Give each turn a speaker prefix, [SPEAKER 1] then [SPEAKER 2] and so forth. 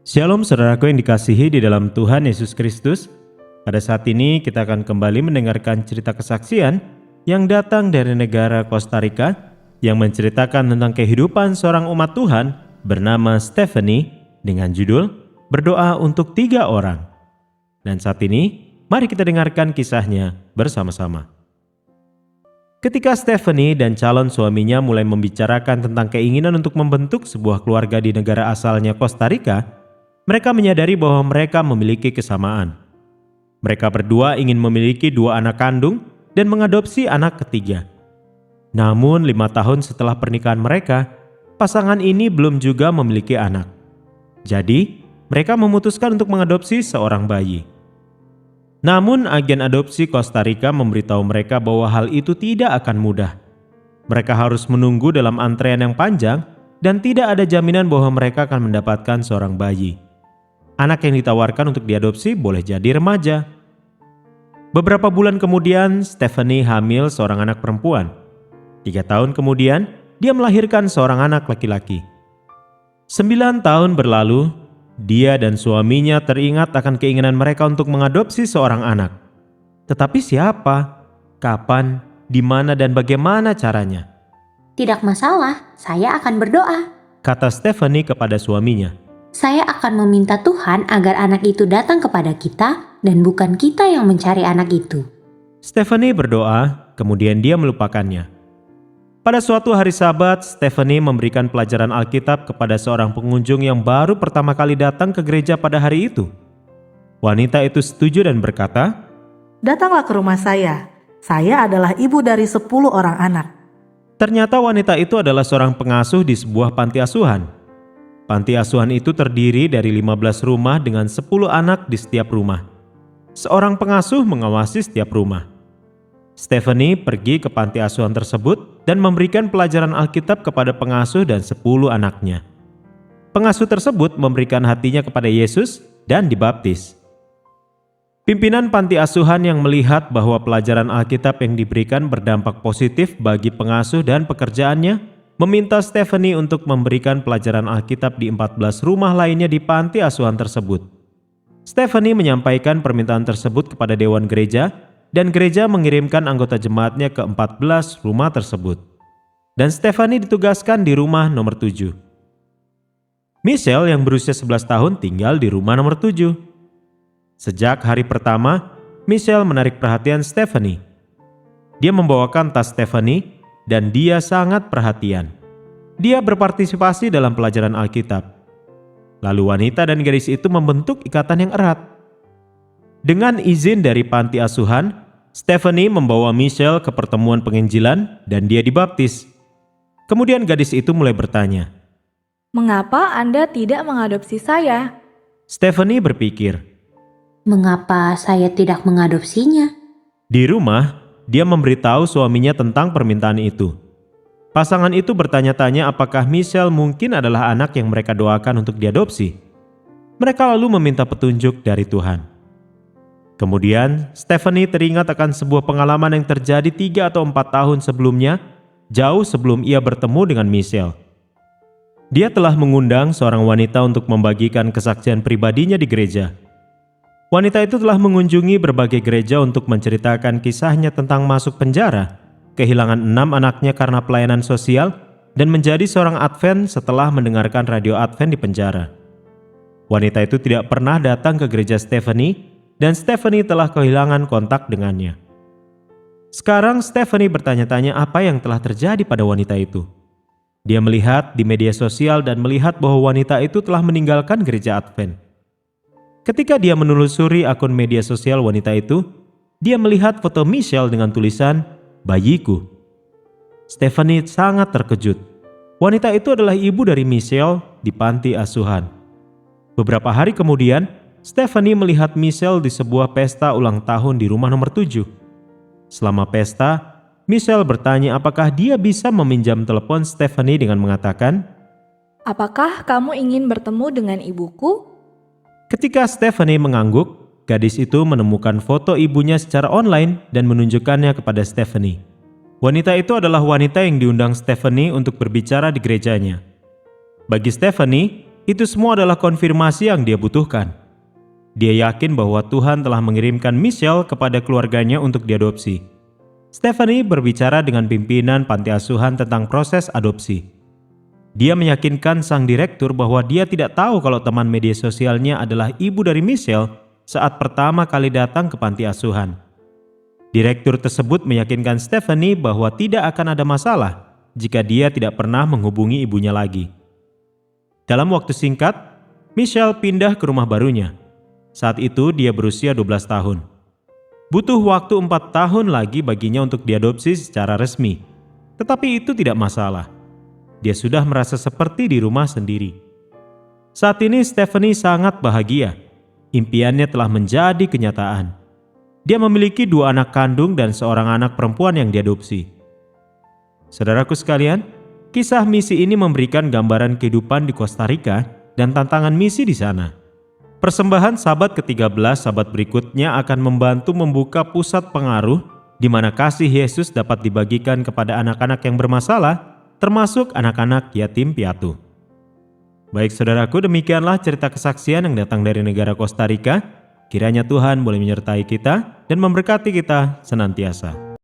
[SPEAKER 1] Shalom saudaraku yang dikasihi di dalam Tuhan Yesus Kristus. Pada saat ini kita akan kembali mendengarkan cerita kesaksian yang datang dari negara Kosta Rika yang menceritakan tentang kehidupan seorang umat Tuhan bernama Stephanie dengan judul Berdoa untuk 3 orang. Dan saat ini mari kita dengarkan kisahnya bersama-sama. Ketika Stephanie dan calon suaminya mulai membicarakan tentang keinginan untuk membentuk sebuah keluarga di negara asalnya Kosta Rika, mereka menyadari bahwa mereka memiliki kesamaan. Mereka berdua ingin memiliki 2 anak kandung dan mengadopsi anak ketiga. Namun 5 tahun setelah pernikahan mereka, pasangan ini belum juga memiliki anak. Jadi, mereka memutuskan untuk mengadopsi seorang bayi. Namun agen adopsi Kosta Rika memberitahu mereka bahwa hal itu tidak akan mudah. Mereka harus menunggu dalam antrean yang panjang dan tidak ada jaminan bahwa mereka akan mendapatkan seorang bayi. Anak yang ditawarkan untuk diadopsi boleh jadi remaja. Beberapa bulan kemudian, Stephanie hamil seorang anak perempuan. 3 tahun kemudian, dia melahirkan seorang anak laki-laki. 9 tahun berlalu, dia dan suaminya teringat akan keinginan mereka untuk mengadopsi seorang anak. Tetapi siapa, kapan, di mana dan bagaimana caranya?
[SPEAKER 2] Tidak masalah, saya akan berdoa.
[SPEAKER 1] Kata Stephanie kepada suaminya.
[SPEAKER 2] Saya akan meminta Tuhan agar anak itu datang kepada kita dan bukan kita yang mencari anak itu.
[SPEAKER 1] Stephanie berdoa, kemudian dia melupakannya. Pada suatu hari Sabat, Stephanie memberikan pelajaran Alkitab kepada seorang pengunjung yang baru pertama kali datang ke gereja pada hari itu. Wanita itu setuju dan berkata,
[SPEAKER 3] "Datanglah ke rumah saya. Saya adalah ibu dari 10 orang anak."
[SPEAKER 1] Ternyata wanita itu adalah seorang pengasuh di sebuah panti asuhan. Panti asuhan itu terdiri dari 15 rumah dengan 10 anak di setiap rumah. Seorang pengasuh mengawasi setiap rumah. Stephanie pergi ke panti asuhan tersebut dan memberikan pelajaran Alkitab kepada pengasuh dan 10 anaknya. Pengasuh tersebut memberikan hatinya kepada Yesus dan dibaptis. Pimpinan panti asuhan yang melihat bahwa pelajaran Alkitab yang diberikan berdampak positif bagi pengasuh dan pekerjaannya, meminta Stephanie untuk memberikan pelajaran Alkitab di 14 rumah lainnya di panti asuhan tersebut. Stephanie menyampaikan permintaan tersebut kepada Dewan Gereja dan gereja mengirimkan anggota jemaatnya ke 14 rumah tersebut. Dan Stephanie ditugaskan di rumah nomor 7. Michelle yang berusia 11 tahun tinggal di rumah nomor 7. Sejak hari pertama, Michelle menarik perhatian Stephanie. Dia membawakan tas Stephanie dan dia sangat perhatian. Dia berpartisipasi dalam pelajaran Alkitab. Lalu wanita dan gadis itu membentuk ikatan yang erat. Dengan izin dari panti asuhan, Stephanie membawa Michelle ke pertemuan penginjilan dan dia dibaptis. Kemudian gadis itu mulai bertanya,
[SPEAKER 4] "Mengapa Anda tidak mengadopsi saya?"
[SPEAKER 1] Stephanie berpikir.
[SPEAKER 2] Mengapa saya tidak mengadopsinya?
[SPEAKER 1] Di rumah, dia memberitahu suaminya tentang permintaan itu. Pasangan itu bertanya-tanya apakah Michelle mungkin adalah anak yang mereka doakan untuk diadopsi. Mereka lalu meminta petunjuk dari Tuhan. Kemudian, Stephanie teringat akan sebuah pengalaman yang terjadi 3 atau 4 tahun sebelumnya, jauh sebelum ia bertemu dengan Michelle. Dia telah mengundang seorang wanita untuk membagikan kesaksian pribadinya di gereja. Wanita itu telah mengunjungi berbagai gereja untuk menceritakan kisahnya tentang masuk penjara, kehilangan 6 anaknya karena pelayanan sosial, dan menjadi seorang Advent setelah mendengarkan radio Advent di penjara. Wanita itu tidak pernah datang ke gereja Stephanie, dan Stephanie telah kehilangan kontak dengannya. Sekarang Stephanie bertanya-tanya apa yang telah terjadi pada wanita itu. Dia melihat di media sosial dan melihat bahwa wanita itu telah meninggalkan gereja Advent. Ketika dia menelusuri akun media sosial wanita itu, dia melihat foto Michelle dengan tulisan, "Bayiku." Stephanie sangat terkejut. Wanita itu adalah ibu dari Michelle di panti asuhan. Beberapa hari kemudian, Stephanie melihat Michelle di sebuah pesta ulang tahun di rumah nomor 7. Selama pesta, Michelle bertanya apakah dia bisa meminjam telepon Stephanie dengan mengatakan,
[SPEAKER 4] "Apakah kamu ingin bertemu dengan ibuku?"
[SPEAKER 1] Ketika Stephanie mengangguk, gadis itu menemukan foto ibunya secara online dan menunjukkannya kepada Stephanie. Wanita itu adalah wanita yang diundang Stephanie untuk berbicara di gerejanya. Bagi Stephanie, Itu semua adalah konfirmasi yang dia butuhkan. Dia yakin bahwa Tuhan telah mengirimkan Michelle kepada keluarganya untuk diadopsi. Stephanie berbicara dengan pimpinan panti asuhan tentang proses adopsi. Dia meyakinkan sang direktur bahwa dia tidak tahu kalau teman media sosialnya adalah ibu dari Michelle saat pertama kali datang ke panti asuhan. Direktur tersebut meyakinkan Stephanie bahwa tidak akan ada masalah jika dia tidak pernah menghubungi ibunya lagi. Dalam waktu singkat, Michelle pindah ke rumah barunya. Saat itu dia berusia 12 tahun. Butuh waktu 4 tahun lagi baginya untuk diadopsi secara resmi. Tetapi itu tidak masalah. Dia sudah merasa seperti di rumah sendiri. Saat ini Stephanie sangat bahagia. Impiannya telah menjadi kenyataan. Dia memiliki 2 anak kandung dan seorang anak perempuan yang diadopsi. Saudaraku sekalian, kisah misi ini memberikan gambaran kehidupan di Kosta Rika dan tantangan misi di sana. Persembahan sahabat ke-13 sahabat berikutnya akan membantu membuka pusat pengaruh di mana kasih Yesus dapat dibagikan kepada anak-anak yang bermasalah, termasuk anak-anak yatim piatu. Baik saudaraku, demikianlah cerita kesaksian yang datang dari negara Kosta Rika. Kiranya Tuhan boleh menyertai kita dan memberkati kita senantiasa.